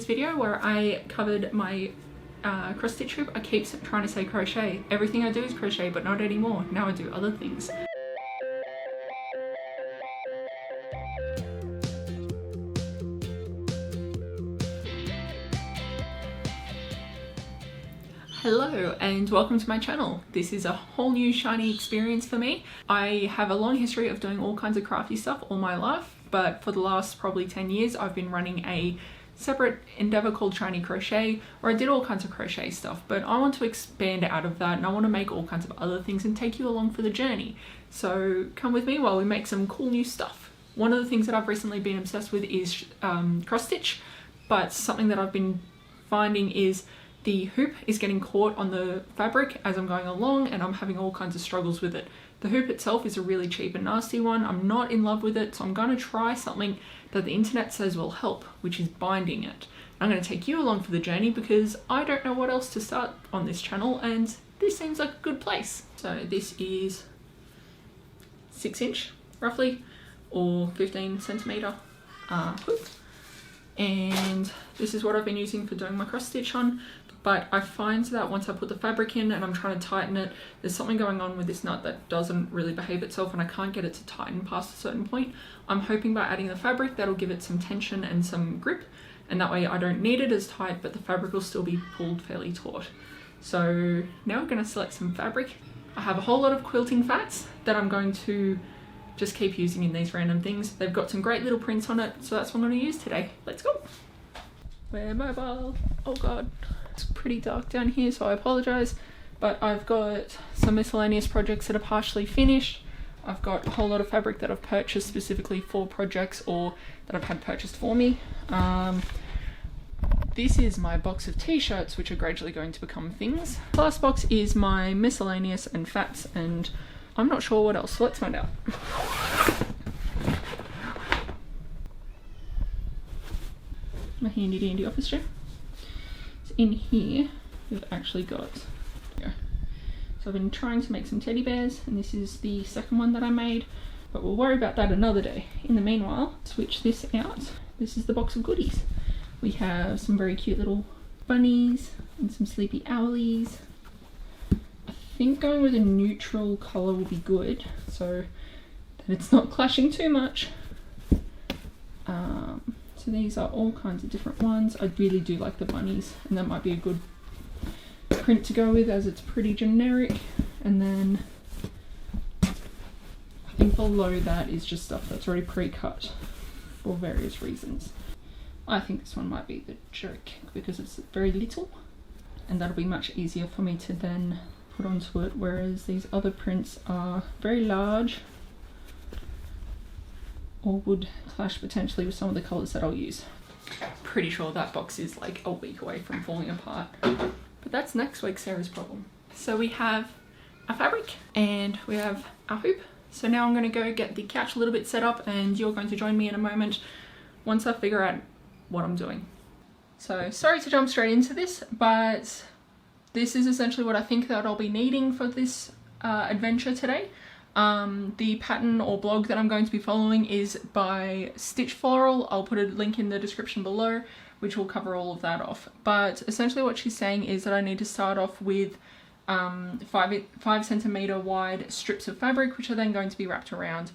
video where I covered my cross stitch hoop. I keep trying to say crochet. Everything I do is crochet, but not anymore. Now I do other things. Hello and welcome to my channel. This is a whole new shiny experience for me. I have a long history of doing all kinds of crafty stuff all my life, but for the last probably 10 years I've been running a separate endeavor called Shiny Crochet, where I did all kinds of crochet stuff, but I want to expand out of that and I want to make all kinds of other things and take you along for the journey. So come with me while we make some cool new stuff. One of the things that I've recently been obsessed with is cross stitch, but something that I've been finding is the hoop is getting caught on the fabric as I'm going along and I'm having all kinds of struggles with it. The hoop itself is a really cheap and nasty one. I'm not in love with it, so I'm going to try something that the internet says will help, which is binding it. I'm going to take you along for the journey because I don't know what else to start on this channel and this seems like a good place. So this is 6" roughly, or 15 centimeter hoop. And this is what I've been using for doing my cross stitch on. But I find that once I put the fabric in and I'm trying to tighten it, there's something going on with this nut that doesn't really behave itself and I can't get it to tighten past a certain point. I'm hoping by adding the fabric that'll give it some tension and some grip, and that way I don't need it as tight but the fabric will still be pulled fairly taut. So now I'm going to select some fabric. I have a whole lot of quilting fats that I'm going to just keep using in these random things. They've got some great little prints on it, so that's what I'm going to use today. Let's go! We're mobile. Oh god. It's pretty dark down here, so I apologize, but I've got some miscellaneous projects that are partially finished. I've got a whole lot of fabric that I've purchased specifically for projects or that I've had purchased for me. This is my box of t-shirts, which are gradually going to become things. The last box is my miscellaneous and fats, and I'm not sure what else, so let's find out. My handy dandy office chair. In here we've actually got, so I've been trying to make some teddy bears and this is the second one that I made, but we'll worry about that another day. In the meanwhile, switch this out. This is the box of goodies. We have some very cute little bunnies and some sleepy owlies. I think going with a neutral colour will be good so that it's not clashing too much. So these are all kinds of different ones. I really do like the bunnies and that might be a good print to go with as it's pretty generic. And then I think below that is just stuff that's already pre-cut for various reasons. I think this one might be the joke because it's very little and that'll be much easier for me to then put onto it, whereas these other prints are very large or would clash potentially with some of the colours that I'll use. Pretty sure that box is like a week away from falling apart, but that's next week Sarah's problem. So we have our fabric and we have our hoop. So now I'm going to go get the couch a little bit set up and you're going to join me in a moment once I figure out what I'm doing. So sorry to jump straight into this, but this is essentially what I think that I'll be needing for this adventure today. The pattern or blog that I'm going to be following is by Stitch Floral. I'll put a link in the description below which will cover all of that off. But essentially what she's saying is that I need to start off with 5 centimeter wide strips of fabric which are then going to be wrapped around.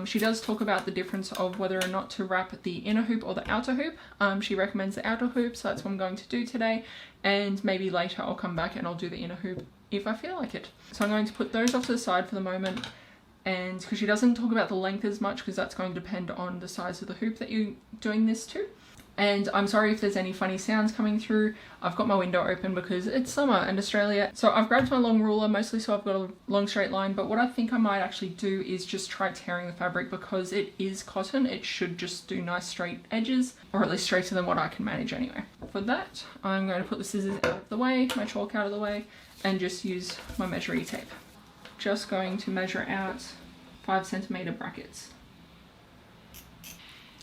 She does talk about the difference of whether or not to wrap the inner hoop or the outer hoop. She recommends the outer hoop, so that's what I'm going to do today, and maybe later I'll come back and I'll do the inner hoop if I feel like it. So I'm going to put those off to the side for the moment, and because she doesn't talk about the length as much because that's going to depend on the size of the hoop that you're doing this to. And I'm sorry if there's any funny sounds coming through. I've got my window open because it's summer in Australia. So I've grabbed my long ruler mostly so I've got a long straight line, but what I think I might actually do is just try tearing the fabric because it is cotton. It should just do nice straight edges, or at least straighter than what I can manage anyway. For that, I'm going to put the scissors out of the way, my chalk out of the way, and just use my measuring tape. Just going to measure out 5 centimeter brackets.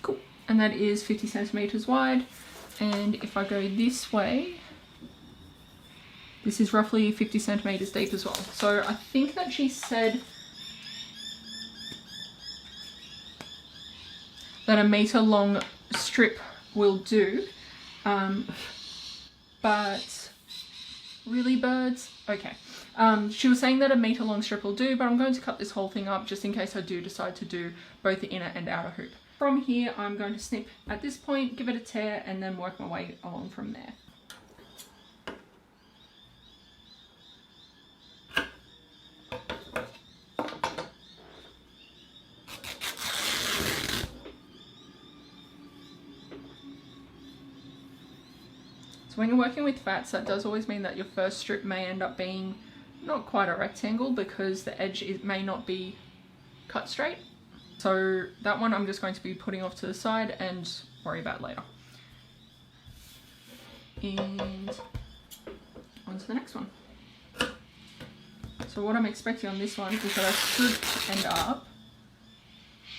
Cool. And that is 50 centimeters wide, and if I go this way, this is roughly 50 centimeters deep as well. So I think that she said that a meter long strip will do, But really, birds? Okay. She was saying that a metre long strip will do, but I'm going to cut this whole thing up just in case I do decide to do both the inner and outer hoop. From here, I'm going to snip at this point, give it a tear, and then work my way along from there. So when you're working with fats, that does always mean that your first strip may end up being not quite a rectangle because the edge may not be cut straight. So that one I'm just going to be putting off to the side and worry about later. And on to the next one. So what I'm expecting on this one is that I should end up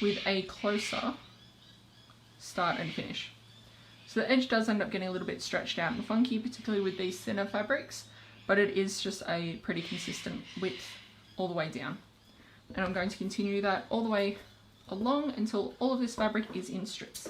with a closer start and finish. So the edge does end up getting a little bit stretched out and funky, particularly with these thinner fabrics, but it is just a pretty consistent width all the way down. And I'm going to continue that all the way along until all of this fabric is in strips.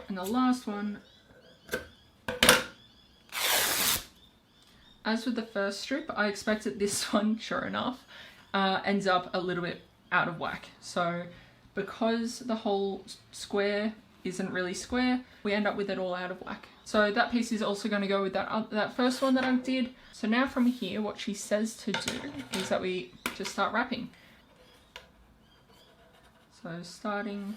And the last one, as with the first strip, I expected this one, sure enough, ends up a little bit out of whack. So because the whole square isn't really square, we end up with it all out of whack. So that piece is also going to go with that first one that I did. So now from here, what she says to do is that we just start wrapping. So starting...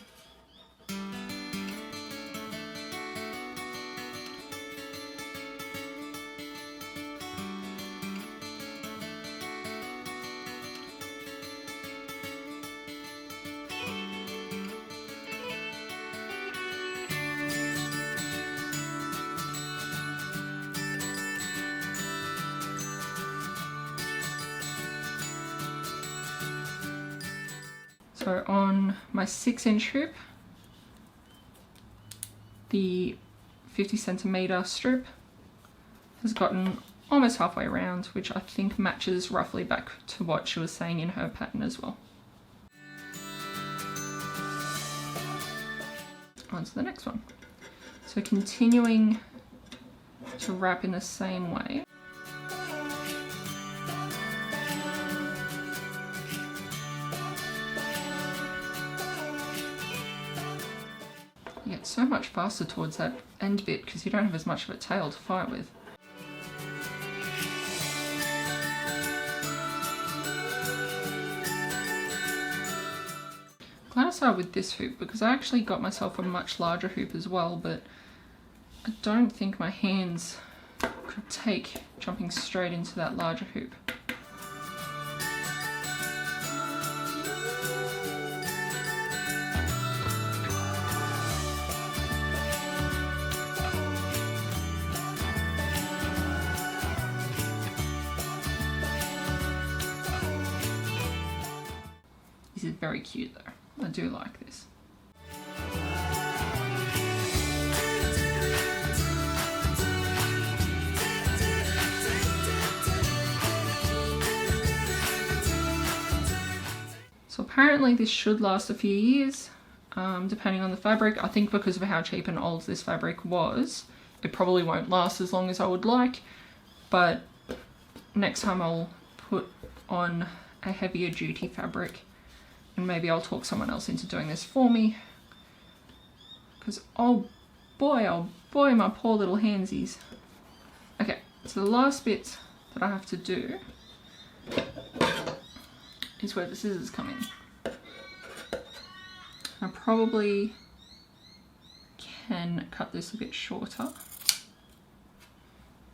So on my 6-inch hoop, the 50cm strip has gotten almost halfway around, which I think matches roughly back to what she was saying in her pattern as well. On to the next one. So continuing to wrap in the same way. You get so much faster towards that end bit because you don't have as much of a tail to fight with. Glad I started with this hoop because I actually got myself a much larger hoop as well, but I don't think my hands could take jumping straight into that larger hoop. This is very cute though. I do like this. So apparently this should last a few years, depending on the fabric. I think because of how cheap and old this fabric was, it probably won't last as long as I would like, but next time I'll put on a heavier duty fabric and maybe I'll talk someone else into doing this for me, because oh boy, my poor little handsies. Okay, so the last bit that I have to do is where the scissors come in. I probably can cut this a bit shorter.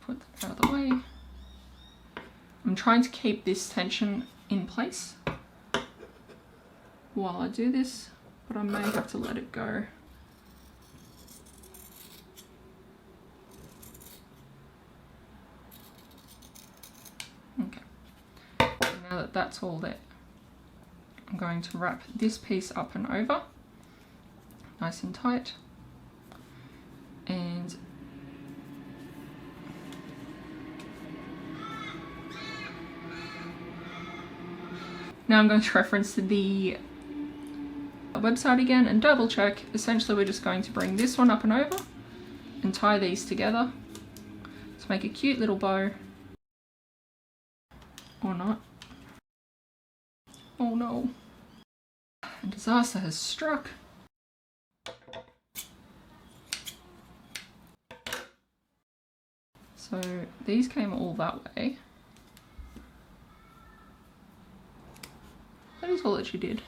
Put that out of the way. I'm trying to keep this tension in place while I do this, but I may have to let it go. Okay, now that that's all there, I'm going to wrap this piece up and over, nice and tight, and now I'm going to reference the website again and double check. Essentially, we're just going to bring this one up and over and tie these together to make a cute little bow. Or not. Oh no. A disaster has struck. So these came all that way. That is all that she did.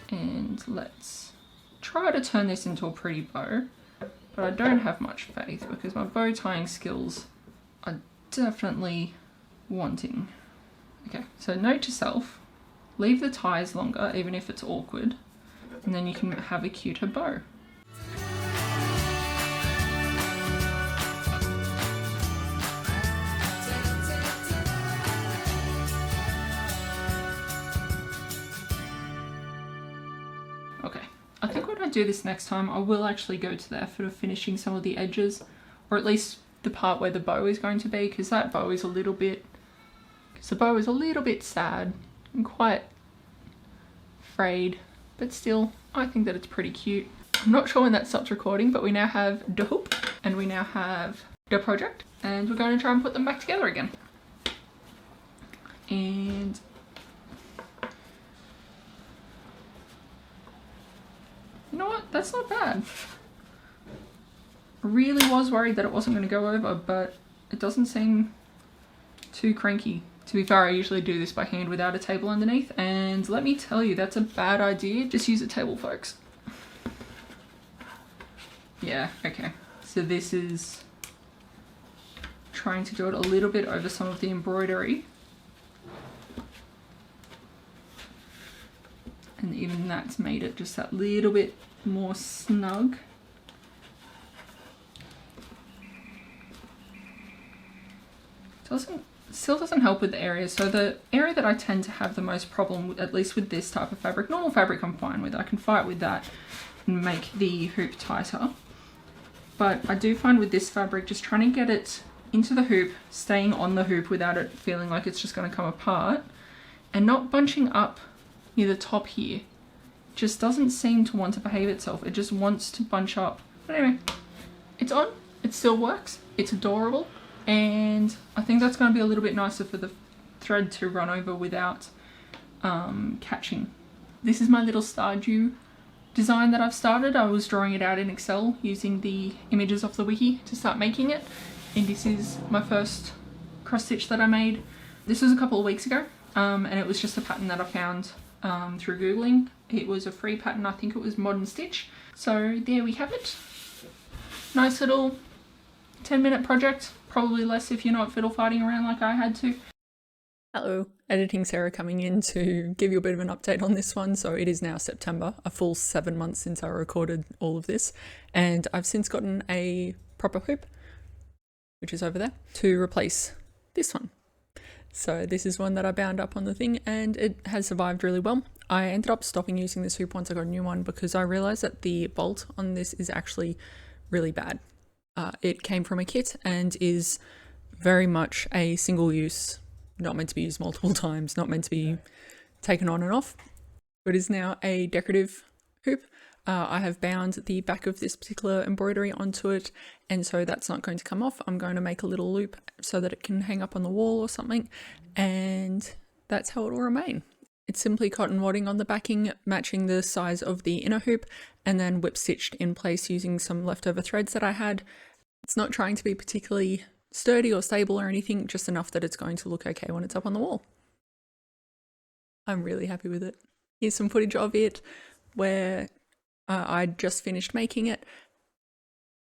And let's try to turn this into a pretty bow, but I don't have much faith because my bow tying skills are definitely wanting. Okay, so note to self, leave the ties longer even if it's awkward, and then you can have a cuter bow. Okay, I think when I do this next time, I will actually go to the effort of finishing some of the edges, or at least the part where the bow is going to be, because that bow is a little bit, sad and quite frayed, but still, I think that it's pretty cute. I'm not sure when that stops recording, but we now have the hoop and we now have the project, and we're going to try and put them back together again. And you know what? That's not bad. I really was worried that it wasn't going to go over, but it doesn't seem too cranky. To be fair, I usually do this by hand without a table underneath, and let me tell you, that's a bad idea. Just use a table, folks. Yeah, okay. So this is trying to do it a little bit over some of the embroidery. And even that's made it just that little bit more snug. Still doesn't help with the areas. So the area that I tend to have the most problem with, at least with this type of fabric, normal fabric I'm fine with, I can fight with that and make the hoop tighter. But I do find with this fabric, just trying to get it into the hoop, staying on the hoop without it feeling like it's just going to come apart, and not bunching up near the top here, just doesn't seem to want to behave itself. It just wants to bunch up. But anyway, it's on, it still works, it's adorable. And I think that's going to be a little bit nicer for the thread to run over without catching. This is my little Stardew design that I've started. I was drawing it out in Excel using the images off the wiki to start making it. And this is my first cross stitch that I made. This was a couple of weeks ago, and it was just a pattern that I found through Googling. It was a free pattern, I think it was Modern Stitch. So there we have it. Nice little 10-minute project. Probably less if you're not fiddle fighting around like I had to. Hello, Editing Sarah coming in to give you a bit of an update on this one. So it is now September, a full 7 months since I recorded all of this, and I've since gotten a proper hoop, which is over there, to replace this one. So this is one that I bound up on the thing, and it has survived really well. I ended up stopping using this hoop once I got a new one because I realized that the bolt on this is actually really bad. It came from a kit and is very much a single use, not meant to be used multiple times, not meant to be taken on and off. It is now a decorative hoop. I have bound the back of this particular embroidery onto it, and so that's not going to come off. I'm going to make a little loop so that it can hang up on the wall or something, and that's how it will remain. It's simply cotton wadding on the backing, matching the size of the inner hoop, and then whip stitched in place using some leftover threads that I had. It's not trying to be particularly sturdy or stable or anything, just enough that it's going to look okay when it's up on the wall. I'm really happy with it. Here's some footage of it where I just finished making it,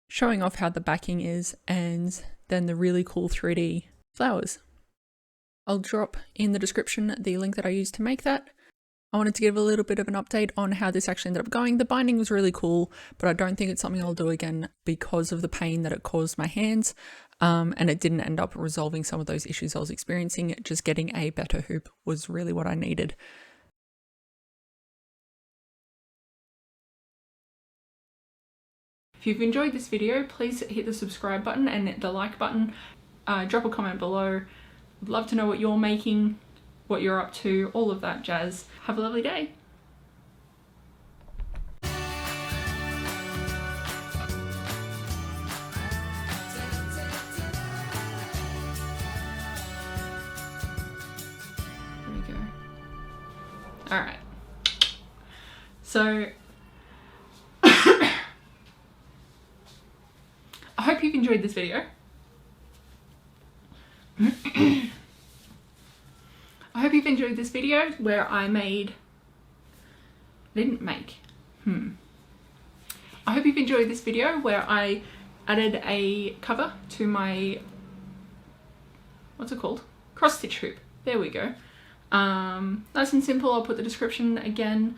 showing off how the backing is, and then the really cool 3D flowers. I'll drop in the description the link that I used to make that. I wanted to give a little bit of an update on how this actually ended up going. The binding was really cool, but I don't think it's something I'll do again because of the pain that it caused my hands, and it didn't end up resolving some of those issues I was experiencing. Just getting a better hoop was really what I needed. If you've enjoyed this video, please hit the subscribe button and the like button. Drop a comment below. I'd love to know what you're making, what you're up to, all of that jazz. Have a lovely day. There we go. All right. So I hope you've enjoyed this video. I hope you've enjoyed this video where I hope you've enjoyed this video where I added a cover to my, what's it called? Cross stitch hoop. There we go. Nice and simple. I'll put the description again.